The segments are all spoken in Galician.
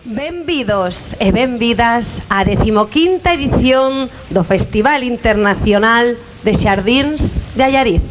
Benvidos e benvidas á 15ª edición do Festival Internacional de Xardíns de Allariz.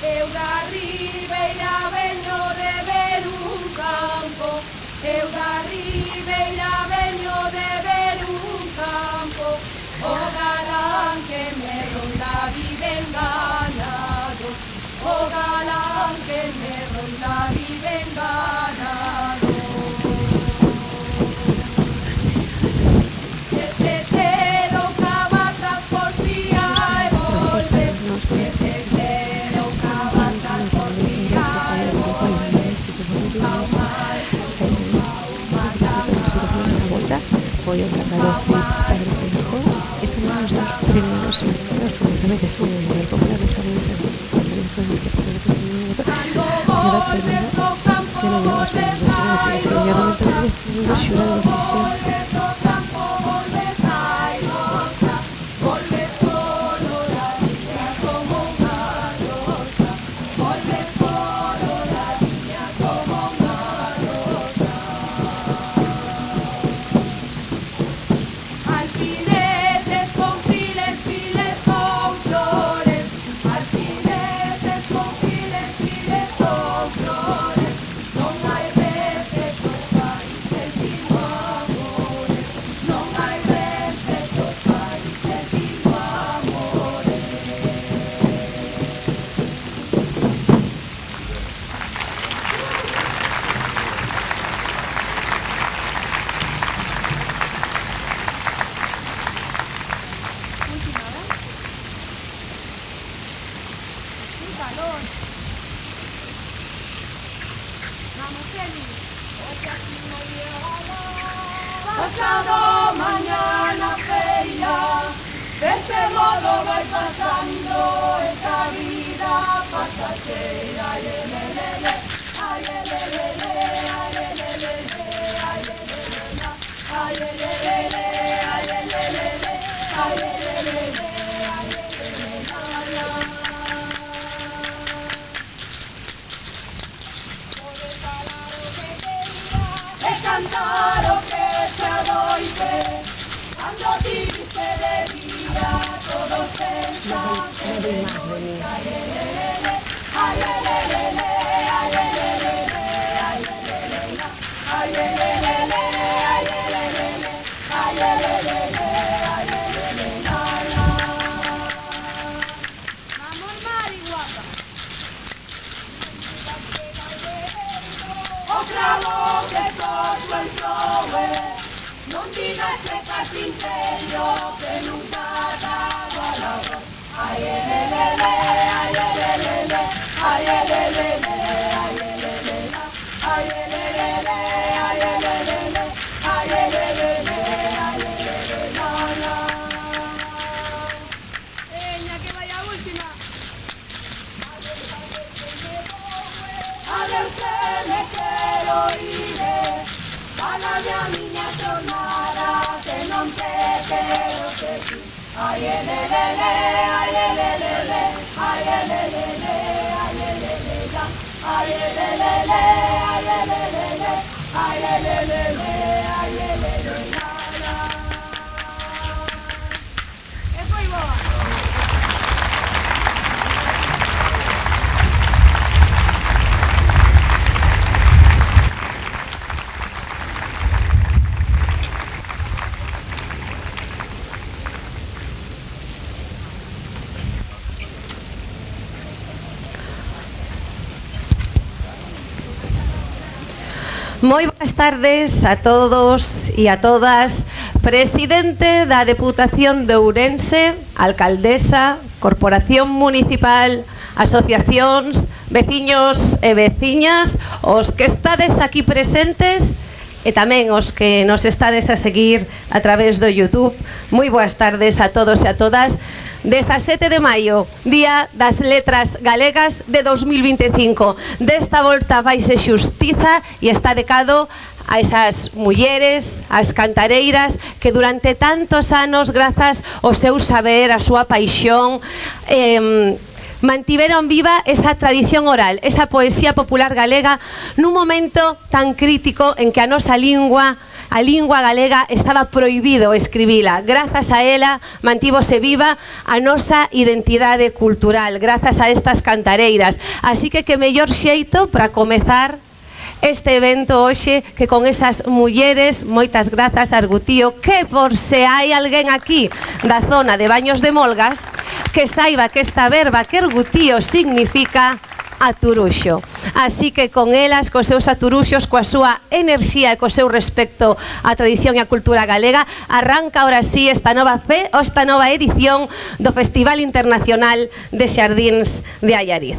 Eu da Ribeira veño de ver un campo, eu da Ribeira veño de ver un campo, o galán que me ronda vive enganado, o galán que me ronda vive enganado. Que se chero cabatas por fía e volve, que se chero cabatas por fía e volve, ao máis voy a tratar de padre e hijo. Estos son los dos primeros sonidos, porque a veces uno es muy popular, los sonidos de pasado mañana feria, de este modo vai pasando esta vida pasajera. Ay, lelele, ay, lelele, ay, lelele, ay, lelele, ay, lelele, ay, lelele, ay, lelele, cantar o que se adoite, cando ti viste de vida, todos pensan que de noite. Ay, lelele, ay, lelele, ay, lelele, ay, lelele, ay, lelele, ay, lelele, ay, lelele, ay, lelele, vamos, Mari guapa. Otra voz que todo el prove, non digas que carpintero que nunca daba la voz. Ay, lelele, ay, lelele, ay, lelele, ay, lelele. de usted me quero ir. Fálame a miña xornada que non te quero seguir. Ai, elelele, ai, elelele, ai, elelele, ai, elelele, ai, elelele, ai, elelele, ai, elelele, ai, elelele. E foi boa. Moi boas tardes a todos e a todas. Presidente da Deputación de Ourense, alcaldesa, Corporación Municipal, asociacións, veciños e veciñas, os que estades aquí presentes e tamén os que nos estades a seguir a través do YouTube. Moi boas tardes a todos e a todas. 17 de maio, Día das Letras Galegas de 2025. Desta volta vaise xustiza e está dedicado a esas mulleres, as cantareiras que durante tantos anos, grazas ao seu saber, a súa paixón, mantiveron viva esa tradición oral, esa poesía popular galega nun momento tan crítico en que a nosa lingua, a lingua galega, estaba prohibido escribila. Grazas a ela mantívose viva a nosa identidade cultural, grazas a estas cantareiras. Así que mellor xeito para comezar este evento hoxe que con esas mulleres. Moitas grazas, Argutío, que por se hai alguén aquí da zona de Baños de Molgas que saiba que esta verba que Argutío significa aturuxo. Así que con elas, cos seus aturuxos, coa súa enerxía e co seu respecto á tradición e á cultura galega, arranca ahora sí esta nova edición do Festival Internacional de Xardíns de Allariz.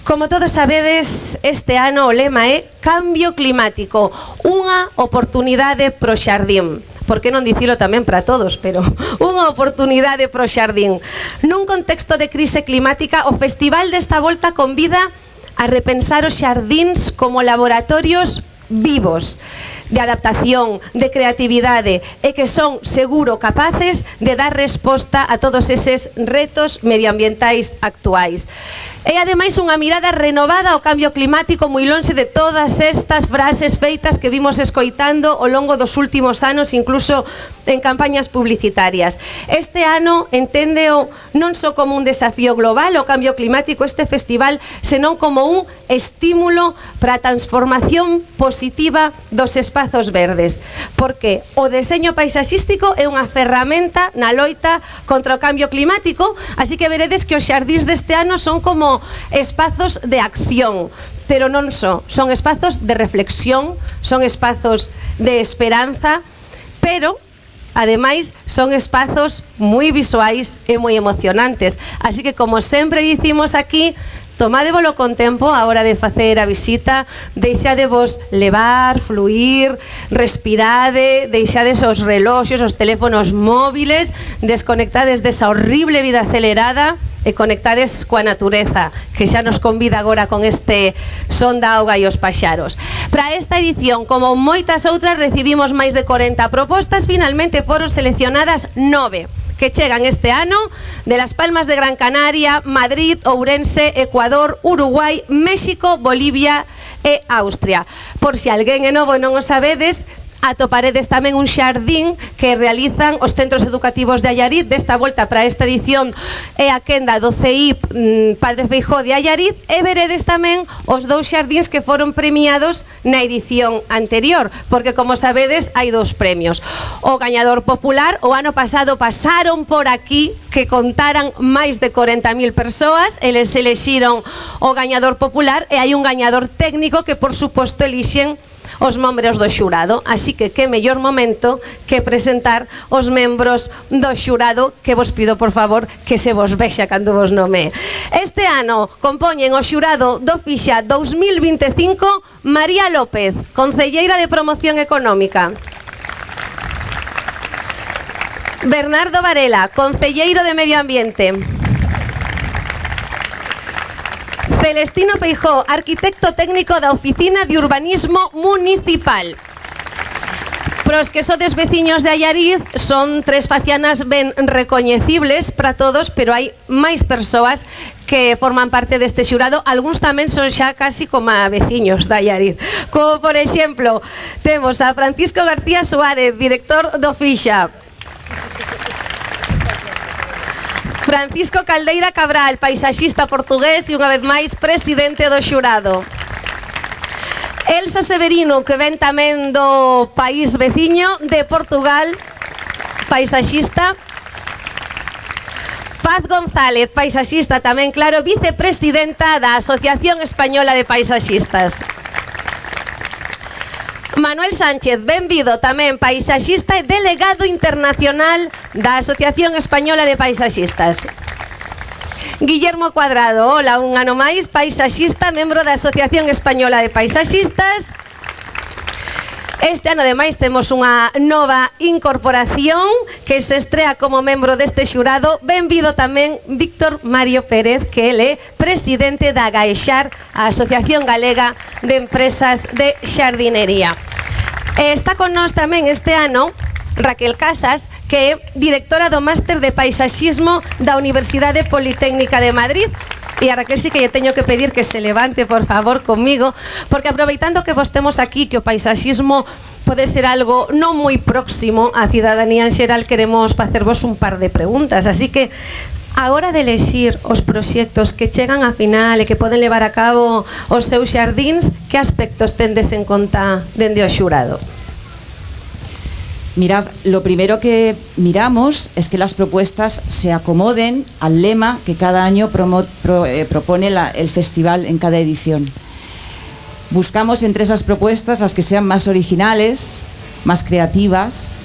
Como todos sabedes, este ano o lema é Cambio Climático, unha oportunidade pro xardín. Por que non dicilo tamén para todos, pero unha oportunidade pro xardín. Nun contexto de crise climática, o festival desta volta convida a repensar os xardíns como laboratorios vivos de adaptación, de creatividade e que son seguro capaces de dar resposta a todos eses retos medioambientais actuais. E ademais unha mirada renovada ao cambio climático moi lonxe de todas estas frases feitas que vimos escoitando ao longo dos últimos anos, incluso en campañas publicitarias. Este ano enténdeo non só como un desafío global o cambio climático este festival, senón como un estímulo para a transformación positiva dos espazos verdes, porque o deseño paisaxístico é unha ferramenta na loita contra o cambio climático, así que veredes que os xardíns deste ano son como espazos de acción, pero non son espazos de reflexión, son espazos de esperanza, pero ademais son espazos moi visuais e moi emocionantes. Así que, como sempre dicimos aquí, tomádevolo con tempo a hora de facer a visita, deixadevos levar, fluir, respirade, deixades os reloxos, os teléfonos móviles, desconectades desa horrible vida acelerada e conectades coa natureza, que xa nos convida agora con este son da auga e os paxaros. Para esta edición, como moitas outras, recibimos máis de 40 propostas. Finalmente foron seleccionadas 9 que chegan este ano de Las Palmas de Gran Canaria, Madrid, Ourense, Ecuador, Uruguai, México, Bolivia e Austria. Por se alguén é novo e non o sabedes, atoparedes tamén un xardín que realizan os centros educativos de Allariz. Desta volta para esta edición é a quenda do CEIP Padre Feijóo de Allariz, e veredes tamén os dous xardíns que foron premiados na edición anterior, porque como sabedes hai dous premios. O gañador popular, o ano pasado pasaron por aquí que contaran máis de 40.000 persoas, eles elixiron o gañador popular, e hai un gañador técnico que por suposto elixen os membros do xurado, así que mellor momento que presentar os membros do xurado, que vos pido por favor que se vos vexa cando vos nome. Este ano compoñen o xurado do Fixa 2025 María López, concelleira de Promoción Económica; Bernardo Varela, concelleiro de Medio Ambiente; Celestino Feijóo, arquitecto técnico da Oficina de Urbanismo Municipal. Pros que sodes veciños de Allariz, son tres facianas ben recoñecibles para todos, pero hai máis persoas que forman parte deste xurado. Algúns tamén son xa casi como veciños de Allariz. Como, por exemplo, temos a Francisco García Suárez, director do Fixa. Francisco Caldeira Cabral, paisaxista portugués e unha vez máis presidente do xurado. Elsa Severino, que ven tamén do país veciño de Portugal, paisaxista. Paz González, paisaxista tamén, claro, vicepresidenta da Asociación Española de Paisaxistas. Manuel Sánchez, benvido tamén, paisaxista e delegado internacional da Asociación Española de Paisaxistas. Guillermo Cuadrado, hola, un ano máis, paisaxista, membro da Asociación Española de Paisaxistas. Este ano, ademais, temos unha nova incorporación que se estrea como membro deste xurado. Benvido tamén Víctor Mario Pérez, que ele é presidente da AGAEXAR, a Asociación Galega de Empresas de Xardinería. Está con nós tamén este ano Raquel Casas, que é directora do Máster de Paisaxismo da Universidade Politécnica de Madrid. E a Raquel sí que lle teño que pedir que se levante, por favor, comigo, porque aproveitando que vos temos aquí, que o paisaxismo pode ser algo non moi próximo á cidadanía en xeral, queremos facervos un par de preguntas. Así que, a hora de elexir os proxectos que chegan a final e que poden levar a cabo os seus xardíns, que aspectos tendes en conta dende o xurado? Mirad, lo primero que miramos es que las propuestas se acomoden al lema que cada año propone el festival en cada edición. Buscamos entre esas propuestas las que sean más originales, más creativas.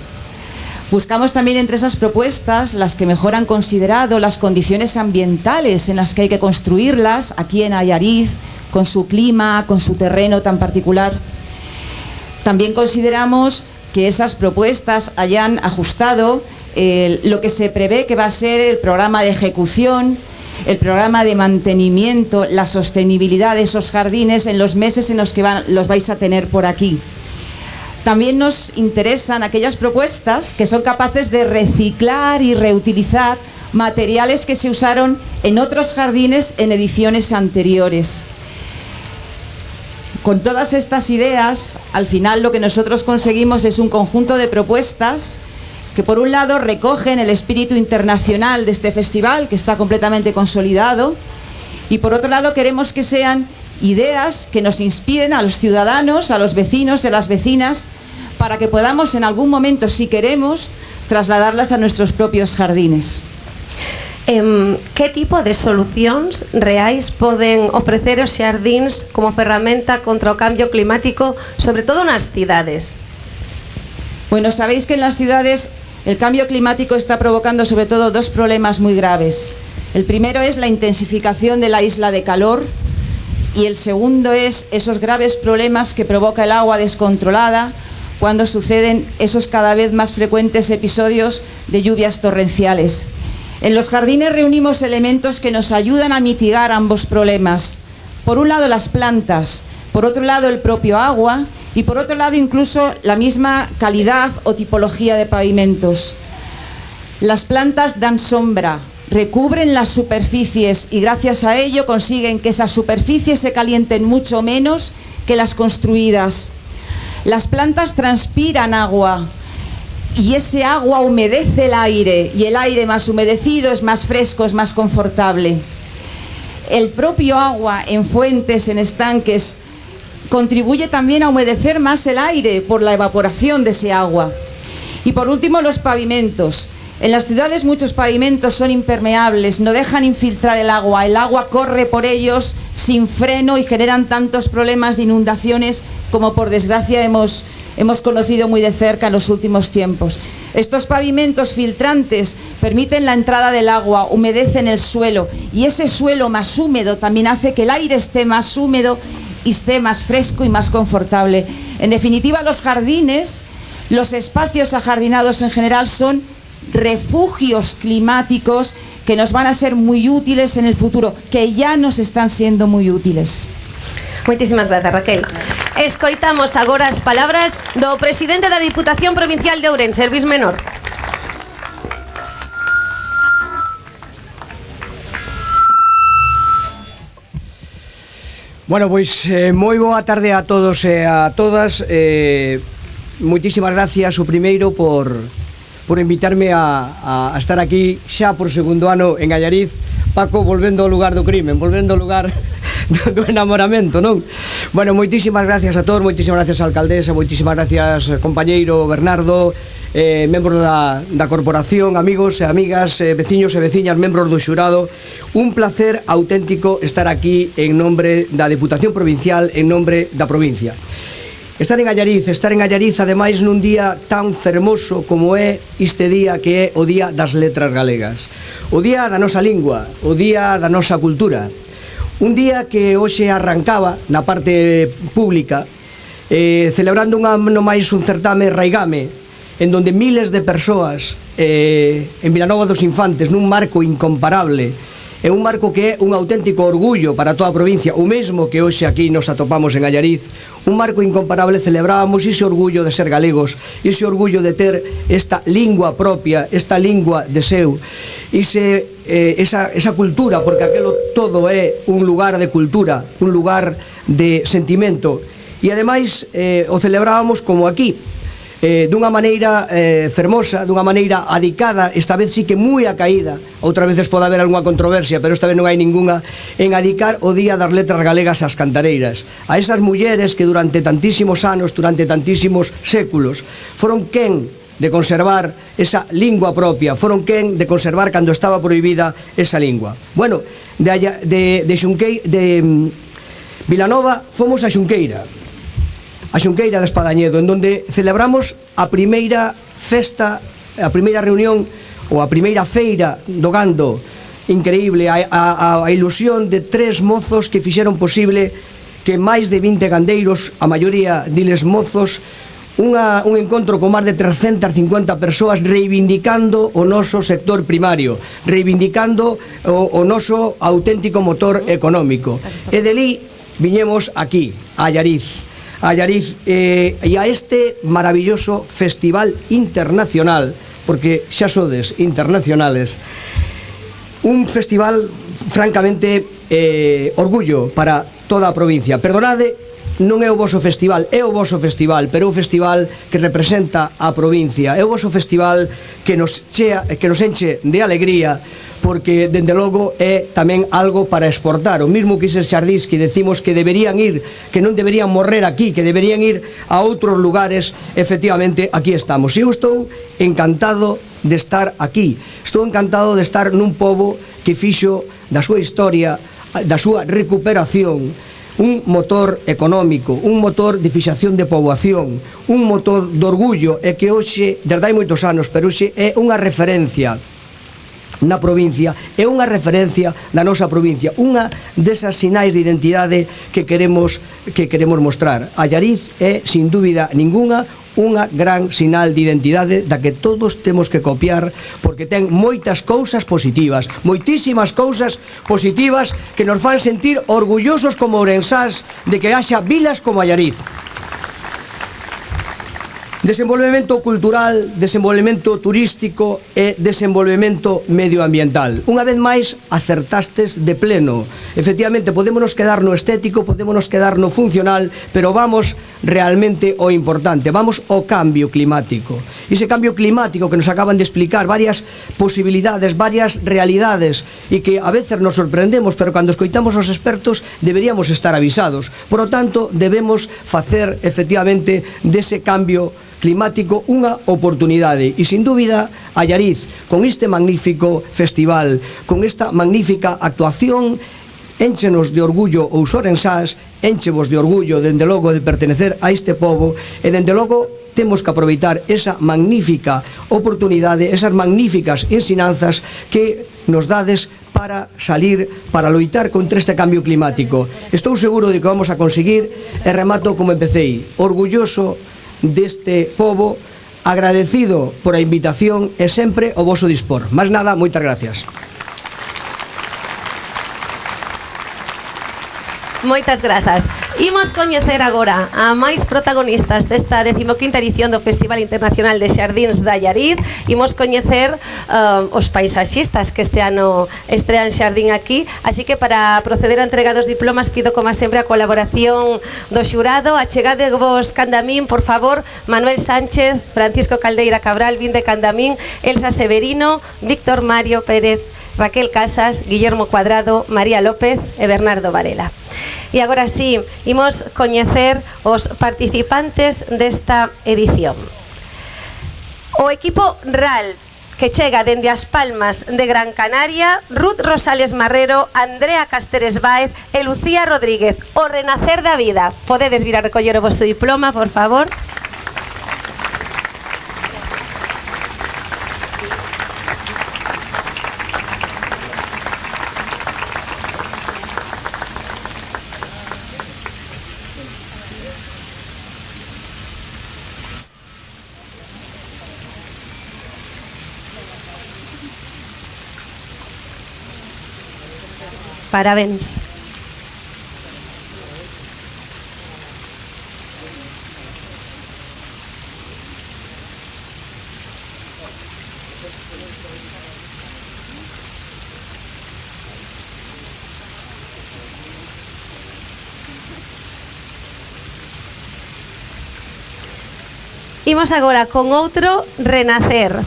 Buscamos también entre esas propuestas las que mejor han considerado las condiciones ambientales en las que hay que construirlas aquí en Allariz, con su clima, con su terreno tan particular. También consideramos que esas propuestas hayan ajustado lo que se prevé que va a ser el programa de ejecución, el programa de mantenimiento, la sostenibilidad de esos jardines en los meses en los que los vais a tener por aquí. También nos interesan aquellas propuestas que son capaces de reciclar y reutilizar materiales que se usaron en otros jardines en ediciones anteriores. Con todas estas ideas, al final lo que nosotros conseguimos es un conjunto de propuestas que por un lado recogen el espíritu internacional de este festival, que está completamente consolidado, y por otro lado queremos que sean ideas que nos inspiren a los ciudadanos, a los vecinos y a las vecinas, para que podamos en algún momento, si queremos, trasladarlas a nuestros propios jardines. Que tipo de solucións reais poden ofrecer os xardíns como ferramenta contra o cambio climático, sobre todo nas cidades? Bueno, sabéis que en las ciudades el cambio climático está provocando sobre todo dos problemas muy graves. El primero es la intensificación de la isla de calor y el segundo es esos graves problemas que provoca el agua descontrolada cuando suceden esos cada vez más frecuentes episodios de lluvias torrenciales. En los jardines reunimos elementos que nos ayudan a mitigar ambos problemas. Por un lado las plantas, por otro lado el propio agua y por otro lado incluso la misma calidad o tipología de pavimentos. Las plantas dan sombra, recubren las superficies y gracias a ello consiguen que esas superficies se calienten mucho menos que las construidas. Las plantas transpiran agua. Y ese agua humedece el aire, y el aire más humedecido es más fresco, es más confortable. El propio agua en fuentes, en estanques, contribuye también a humedecer más el aire por la evaporación de ese agua. Y por último, los pavimentos. En las ciudades muchos pavimentos son impermeables, no dejan infiltrar el agua corre por ellos sin freno y generan tantos problemas de inundaciones como por desgracia hemos conocido muy de cerca en los últimos tiempos. Estos pavimentos filtrantes permiten la entrada del agua, humedecen el suelo y ese suelo más húmedo también hace que el aire esté más húmedo y esté más fresco y más confortable. En definitiva, los jardines, los espacios ajardinados en general son refugios climáticos que nos van a ser muy útiles en el futuro, que ya nos están siendo muy útiles. Moitísimas grazas, Raquel. Escoitamos agora as palabras do presidente da Diputación Provincial de Ourense, Luís Menor. Bueno, pois moi boa tarde a todos e a todas. Moitísimas gracias o primeiro por invitarme a estar aquí xa por segundo ano en Allariz. Paco, volvendo ao lugar do crimen, volvendo ao lugar do enamoramento, non? Bueno, moitísimas gracias a todos, moitísimas gracias a alcaldesa, moitísimas gracias compañeiro Bernardo, membros da corporación, amigos e amigas, veciños e veciñas, membros do xurado. Un placer auténtico estar aquí en nombre da Deputación Provincial, en nombre da provincia. Estar en Allariz, ademais nun día tan fermoso como é este día, que é o Día das Letras Galegas, o día da nosa lingua, o día da nosa cultura. Un día que hoxe arrancaba na parte pública, celebrando un ano máis un certame Raigame, en donde miles de persoas en Vilanova dos Infantes, nun marco incomparable, é un marco que é un auténtico orgullo para toda a provincia, o mesmo que hoxe aquí nos atopamos en Allariz, un marco incomparable. Celebrábamos ese orgullo de ser galegos, ese orgullo de ter esta lingua propia, esta lingua de seu, esa cultura, porque aquelo todo é un lugar de cultura, un lugar de sentimento, e ademais o celebrábamos como aquí, dunha maneira fermosa, dunha maneira adicada, esta vez sí que moi acaída, outra veces pode haber algunha controversia, pero esta vez non hai ninguna, en adicar o Día das Letras Galegas ás cantareiras, a esas mulleres que durante tantísimos anos, durante tantísimos séculos, foron quen de conservar esa lingua propia, foron quen de conservar cando estaba prohibida esa lingua. Bueno, de Vilanova fomos a Xunqueira de Espadañedo, en donde celebramos a primeira festa, a primeira reunión ou a primeira feira do gando. Increíble, a ilusión de 3 mozos que fixeron posible que máis de 20 gandeiros, a maioría diles mozos, un encontro con máis de 350 persoas reivindicando o noso sector primario, reivindicando o noso auténtico motor económico. E deli viñemos aquí, a Allariz, e a este maravilloso festival internacional, porque xa sodes internacionales, un festival francamente orgullo para toda a provincia. Perdonade, non é o voso festival, é o voso festival, pero é un festival que representa a provincia, é o voso festival que nos enche de alegría, porque, dende logo, é tamén algo para exportar. O mismo que eses xardís que decimos que deberían ir, que non deberían morrer aquí, que deberían ir a outros lugares, efectivamente, aquí estamos. E eu estou encantado de estar aquí. Estou encantado de estar nun pobo que fixo da súa historia, da súa recuperación, un motor económico, un motor de fixación de poboación, un motor de orgullo, e que hoxe, desde hai moitos anos, pero hoxe é unha referencia na provincia, é unha referencia da nosa provincia, unha desas sinais de identidade que queremos mostrar. Allariz é, sin dúbida ninguna, unha gran sinal de identidade da que todos temos que copiar, porque ten moitas cousas positivas, moitísimas cousas positivas que nos fan sentir orgullosos como ourensás de que haxa vilas como Allariz. Desenvolvemento cultural, desenvolvemento turístico e desenvolvemento medioambiental. Unha vez máis, acertastes de pleno. Efectivamente, podémonos quedar no estético, podémonos quedar no funcional, pero vamos realmente ao importante, vamos ao cambio climático. Ese cambio climático que nos acaban de explicar varias posibilidades, varias realidades, e que a veces nos sorprendemos, pero cando escoitamos aos expertos deberíamos estar avisados. Por lo tanto, debemos facer efectivamente dese cambio climático unha oportunidade, e sin dúbida Allariz, con este magnífico festival, con esta magnífica actuación, énchenos de orgullo os ourensás, énchevos de orgullo, dende logo, de pertenecer a este pobo, e dende logo temos que aproveitar esa magnífica oportunidade, esas magníficas ensinanzas que nos dades para salir, para loitar contra este cambio climático. Estou seguro de que vamos a conseguir, e remato como empecéi, orgulloso deste pobo, agradecido por a invitación e sempre o voso dispor. Más nada, moitas gracias. Moitas grazas. Imos coñecer agora a máis protagonistas desta 15ª edición do Festival Internacional de Xardíns da Allariz. Imos coñecer os paisaxistas que este ano estrean xardín aquí. Así que para proceder a entrega dos diplomas pido como sempre a colaboración do xurado. Achegade vos Candamín, por favor. Manuel Sánchez, Francisco Caldeira Cabral, vinde Candamín, Elsa Severino, Víctor Mario Pérez, Raquel Casas, Guillermo Cuadrado, María López e Bernardo Varela. E agora sí, imos coñecer os participantes desta edición. O equipo RAL, que chega dende as Palmas de Gran Canaria, Ruth Rosales Marrero, Andrea Casteres Báez e Lucía Rodríguez. O renacer da vida. Podedes vir a recoller o vosso diploma, por favor. Parabéns. Imos agora con outro renacer.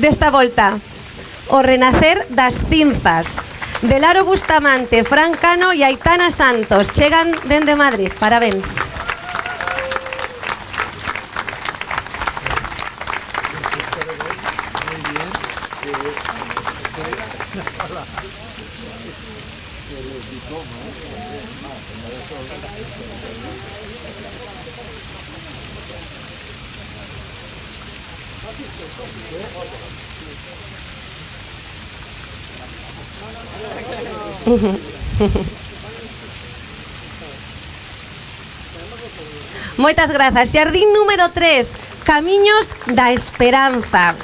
Desta volta, o renacer das cinzas. De Laro Bustamante, Fran Cano e Aitana Santos chegan dende Madrid. Parabéns. Moitas grazas. Xardín número 3, Camiños da Esperanza.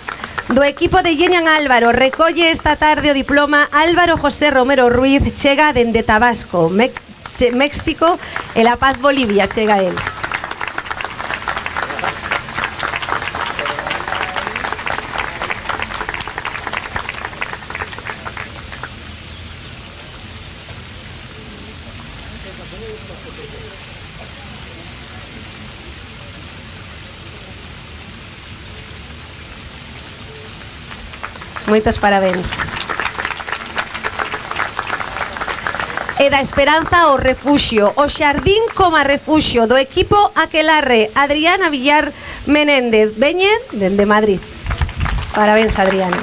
Do equipo de Yenian Álvaro recolle esta tarde o diploma Álvaro José Romero Ruiz, chega dende Tabasco, México, e La Paz, Bolivia, chega el. Moitos parabéns. E da Esperanza o refuxio, o xardín como refuxio do equipo Aquelarre, Adriana Villar Menéndez, veñen dende Madrid. Parabéns, Adriana.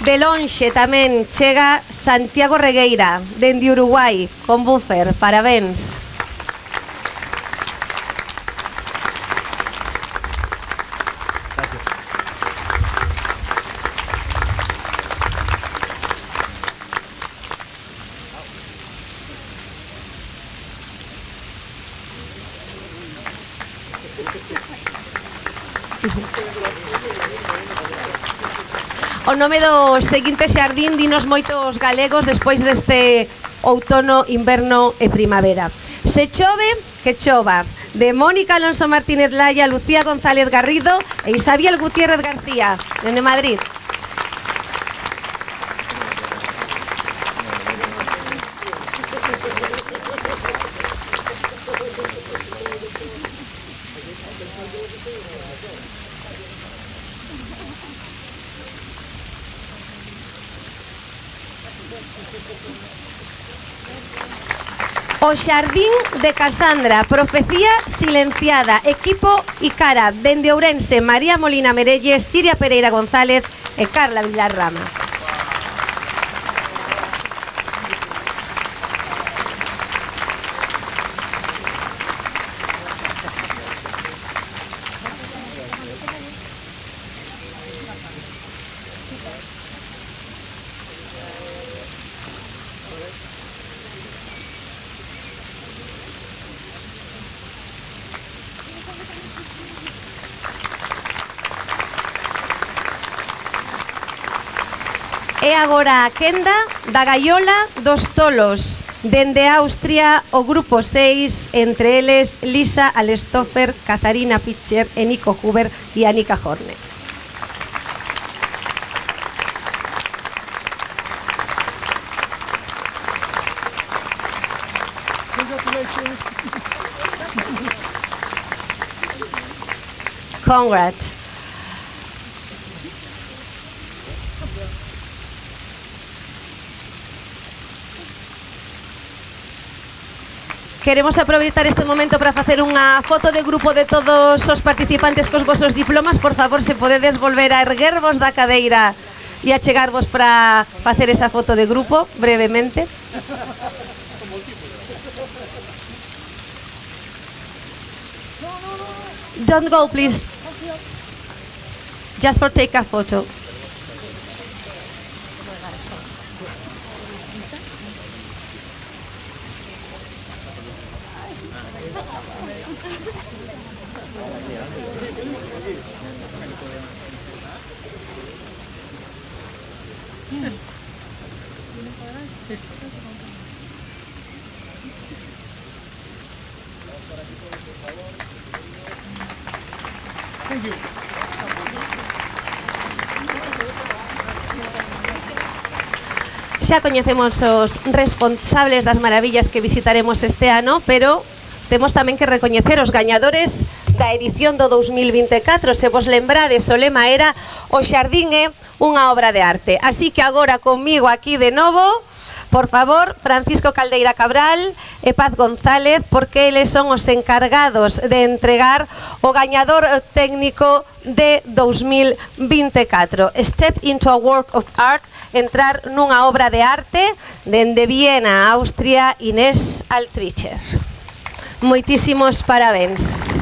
De lonxe tamén chega Santiago Regueira, dende Uruguai, con buffer. Parabéns. O nome do seguinte xardín dinos moitos galegos despois deste outono, inverno e primavera. Se chove, que chova. De Mónica Alonso Martínez Laya, Lucía González Garrido e Isabel Gutiérrez García, dende Madrid. O xardín de Casandra, Profecía Silenciada, equipo Icara, dende Ourense, María Molina Merelles, Siria Pereira González e Carla Vilar Rama. E agora a quenda da gaiola dos tolos. Dende Austria, o grupo 6, entre eles Lisa Alestoffer, Katharina Pitcher, Nico Huber e Annika Horne. Congrats. Queremos aproveitar este momento para facer unha foto de grupo de todos os participantes cos vosos diplomas. Por favor, se podedes volver a erguervos da cadeira e a chegarvos para facer esa foto de grupo, brevemente. Don't go, please. Just for take a photo. Xa coñecemos os responsables das maravillas que visitaremos este ano, pero temos tamén que recoñecer os gañadores da edición do 2024. Se vos lembrades, o lema era "O xardín é unha obra de arte". Así que agora comigo aquí de novo, por favor, Francisco Caldeira Cabral e Paz González, porque eles son os encargados de entregar o gañador técnico de 2024. Step into a work of art, entrar nunha obra de arte, dende Viena, Austria, Inés Altricher. Moitísimos parabéns.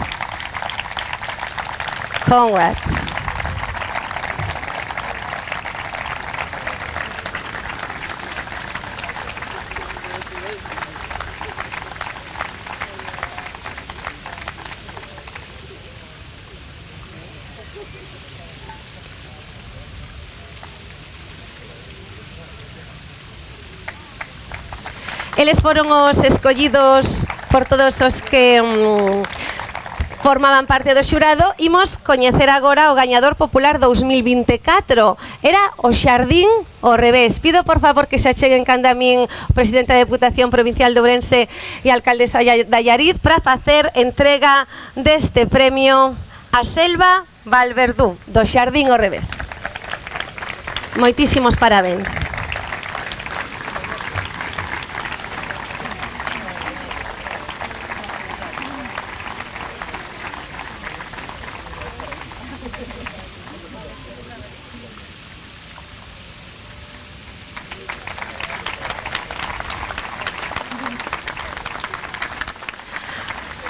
Congrats. Eles foron os escollidos por todos os que formaban parte do xurado. Imos coñecer agora o gañador popular 2024. Era o xardín ao revés. Pido por favor que se acheguen canda min o presidente da Deputación Provincial de Ourense e a alcaldesa da Allariz para facer entrega deste premio a Selva Valverdú, do xardín ao revés. Moitísimos parabéns.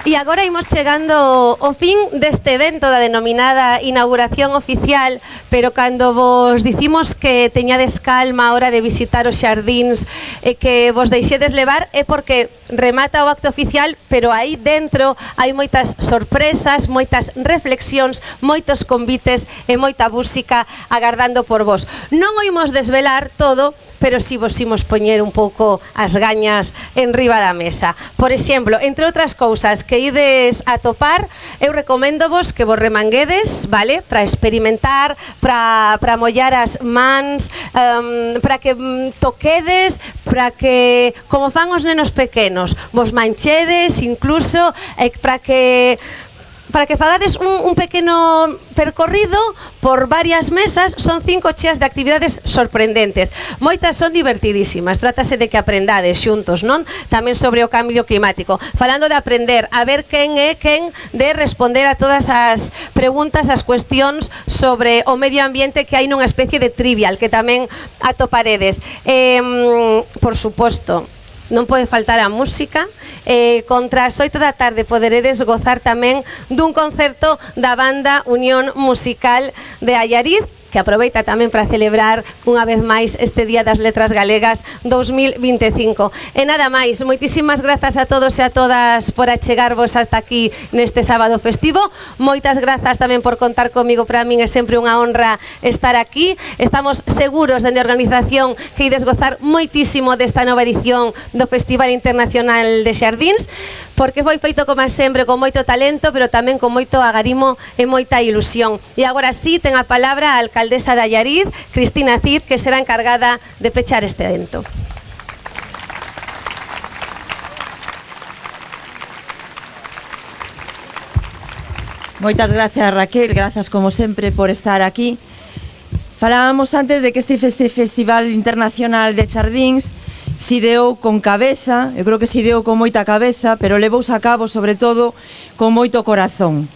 E agora imos chegando ao fin deste evento da denominada inauguración oficial, pero cando vos dicimos que teñades calma a hora de visitar os xardíns e que vos deixedes levar é porque remata o acto oficial, pero aí dentro hai moitas sorpresas, moitas reflexións, moitos convites e moita música agardando por vos. Non o imos desvelar todo, pero si vos imos poñer un pouco as gañas en riba da mesa. Por exemplo, entre outras cousas que ides a topar, eu recomendo vos que vos remanguedes, vale? Para experimentar, para mollar as mans, para que toquedes, para que, como fan os nenos pequenos, vos manchedes incluso, para que fagades un pequeno percorrido por varias mesas. Son 5 cheas de actividades sorprendentes. Moitas son divertidísimas. Trátase de que aprendades xuntos, non? Tamén sobre o cambio climático. Falando de aprender, a ver quen é quen de responder a todas as preguntas, as cuestións sobre o medio ambiente que hai nunha especie de trivial que tamén atoparedes. Por suposto, non pode faltar a música. Contra as 8 da tarde poderedes gozar tamén dun concerto da banda Unión Musical de Allariz, que aproveita tamén para celebrar unha vez máis este Día das Letras Galegas 2025. E nada máis, moitísimas grazas a todos e a todas por achegarvos ata aquí neste sábado festivo. Moitas grazas tamén por contar comigo, para min é sempre unha honra estar aquí. Estamos seguros dende a organización que ides gozar moitísimo desta nova edición do Festival Internacional de Xardíns, porque foi feito como sempre con moito talento, pero tamén con moito agarimo e moita ilusión. E agora sí, ten a palabra a alcaldesa de Allariz, Cristina Cid, que será encargada de pechar este evento. Moitas gracias, Raquel, grazas como sempre por estar aquí. Falábamos antes de que este Festival Internacional de Xardíns se ideou con cabeza, eu creo que se ideou con moita cabeza, pero levouse a cabo, sobre todo, con moito corazón.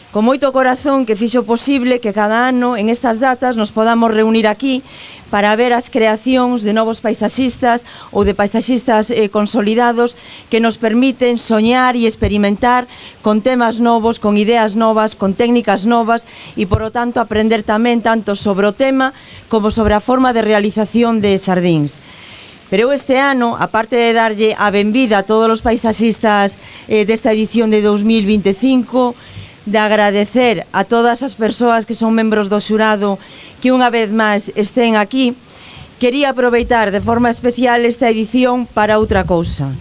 Con moito corazón que fixo posible que cada ano en estas datas nos podamos reunir aquí para ver as creacións de novos paisaxistas ou de paisaxistas consolidados que nos permiten soñar e experimentar con temas novos, con ideas novas, con técnicas novas e, por lo tanto, aprender tamén tanto sobre o tema como sobre a forma de realización de xardíns. Pero este ano, aparte de darlle a benvida a todos os paisaxistas desta edición de 2025, de agradecer a todas as persoas que son membros do xurado que unha vez máis estén aquí, quería aproveitar de forma especial esta edición para outra cousa.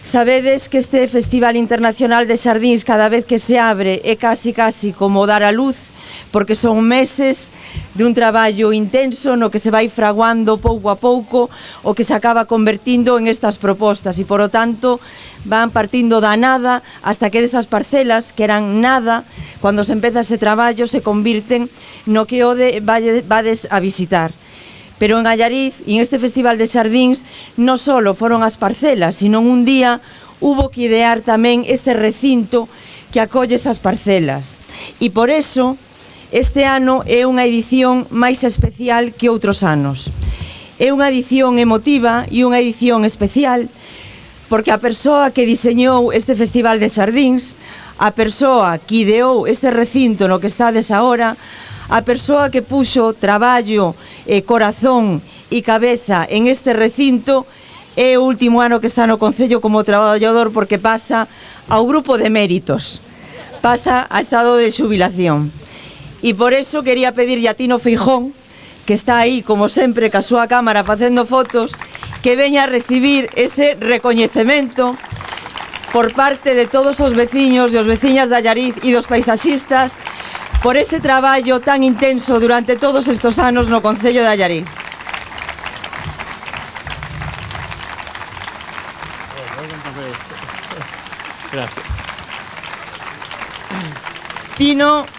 Sabedes que este Festival Internacional de Xardíns, cada vez que se abre, é casi como dar a luz, porque son meses de un traballo intenso no que se vai fraguando pouco a pouco o que se acaba convertindo en estas propostas e, por lo tanto, van partindo da nada hasta que desas parcelas, que eran nada, cando se empeza ese traballo, se convirten no que vades a visitar. Pero en Allariz, e en este Festival de Xardíns, non só foron as parcelas, sino un día hubo que idear tamén este recinto que acolle esas parcelas. E por eso, este ano é unha edición máis especial que outros anos. É unha edición emotiva e unha edición especial porque a persoa que diseñou este Festival de Xardíns, a persoa que ideou este recinto no que estades agora, a persoa que puxo traballo, corazón e cabeza en este recinto, é o último ano que está no Concello como traballador porque pasa ao grupo de méritos, pasa a estado de xubilación. E por eso quería pedirlle a Tino Feijón, que está aí, como sempre, ca súa cámara facendo fotos, que veña a recibir ese recoñecemento por parte de todos os veciños e os veciñas de Allariz e dos paisaxistas por ese traballo tan intenso durante todos estos anos no Concello de Allariz. Gracias. Tino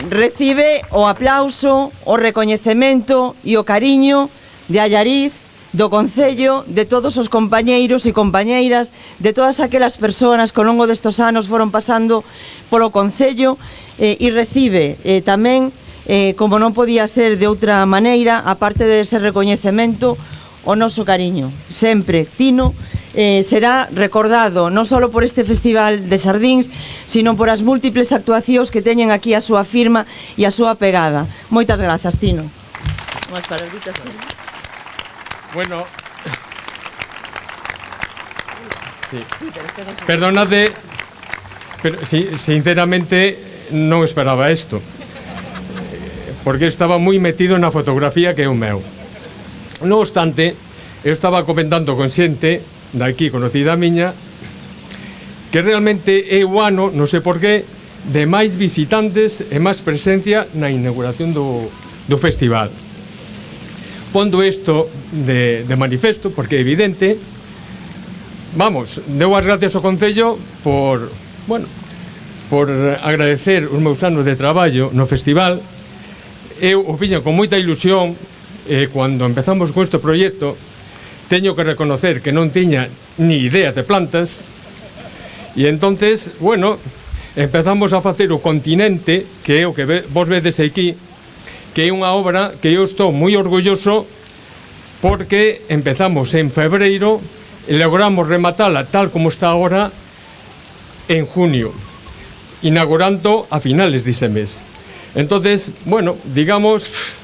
recibe o aplauso, o recoñecemento e o cariño de Allariz, do Concello, de todos os compañeiros e compañeiras, de todas aquelas persoas que ao longo destos anos foron pasando polo Concello e recibe tamén, como non podía ser de outra maneira, aparte de ese recoñecemento, o noso cariño. Sempre, Tino será recordado non só por este Festival de Xardíns, sino por as múltiples actuacións que teñen aquí a súa firma e a súa pegada. Moitas grazas, Tino. Unhas paraulitas. Bueno, sí. Perdonade, pero sí, sinceramente non esperaba isto, porque estaba moi metido na fotografía que é o meu. Non obstante, eu estaba comentando con xente daqui conocida a miña que realmente é o ano, non sei por qué, de máis visitantes e máis presencia na inauguración do festival. Pondo isto de manifesto, porque é evidente, vamos, deu as gracias ao Concello por agradecer os meus anos de traballo no festival. Eu o fixen con moita ilusión e cando empezamos con este proxecto teño que reconocer que non tiña ni idea de plantas e entonces, empezamos a facer o Continente, que é o que vos vedes aquí, que é unha obra que eu estou moi orgulloso porque empezamos en febreiro e logramos rematala tal como está agora en junio, inaugurando a finales dese mes. Entonces, bueno, digamos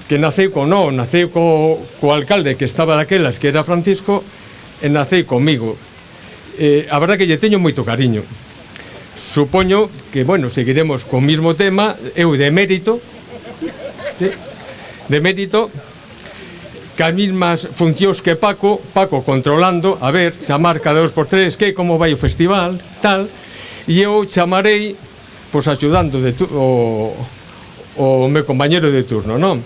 que naceu co alcalde que estaba daquelas, que era Francisco, e naceu comigo. A verdad que lle teño moito cariño. Supoño que, bueno, seguiremos co mismo tema, eu de mérito, sí, de mérito, cas mismas funcións que Paco controlando, a ver, chamar cada 2x3, que como vai o festival, tal, e eu chamarei, pois, axudando o meu compañero de turno, non?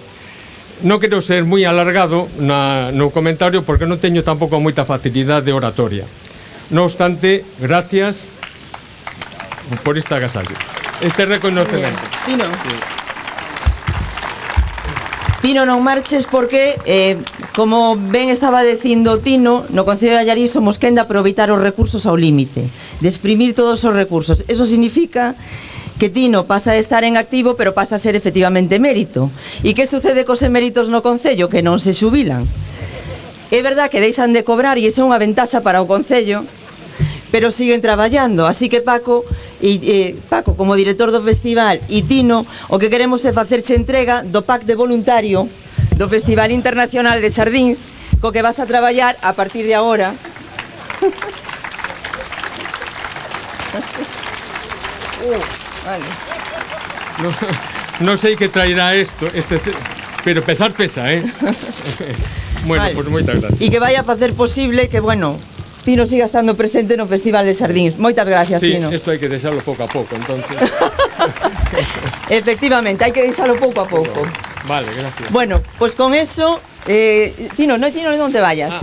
Non quero ser moi alargado no comentario porque non teño tampouco moita facilidade de oratoria. Non obstante, gracias por esta agasallo, este reconocemento. Tino, non marches porque, como ben estaba dicindo Tino, no Concello de Allariz somos quen de aproveitar os recursos ao límite, de exprimir todos os recursos. Eso significa que Tino pasa de estar en activo, pero pasa a ser efectivamente mérito. E que sucede cos eméritos no Concello? Que non se xubilan. É verdad que deixan de cobrar e iso é unha ventaxa para o Concello, pero siguen traballando. Así que Paco, como director do festival, e Tino, o que queremos é facerche entrega do pack de voluntario do Festival Internacional de Xardíns, co que vas a traballar a partir de agora. Vale. Non sei que traerá isto, pero pesar pesa, Bueno, vale. Pues moitas gracias. E que vai a facer posible que, bueno, Tino siga estando presente no Festival de Xardíns. Moitas gracias, Sí, Tino. isto hai que deixarlo pouco a pouco, entonces. Efectivamente, hai que deixalo pouco a pouco. Vale, gracias. Bueno, pues con eso, Tino, non te vayas.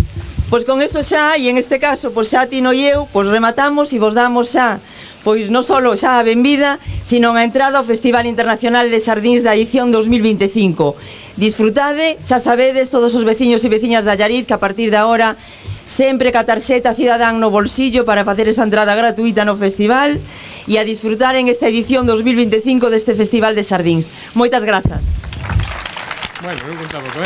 Pois con eso xa, e en este caso, pois xa Tino e eu, pois rematamos e vos damos xa, pois non só xa a benvida, sino a entrada ao Festival Internacional de Xardíns da edición 2025. Disfrutade, xa sabedes, todos os veciños e veciñas de Allariz, que a partir de agora sempre ca tarxeta cidadán no bolsillo para facer esa entrada gratuita no festival e a disfrutar en esta edición 2025 deste Festival de Xardíns. Moitas grazas. Bueno, non contaba con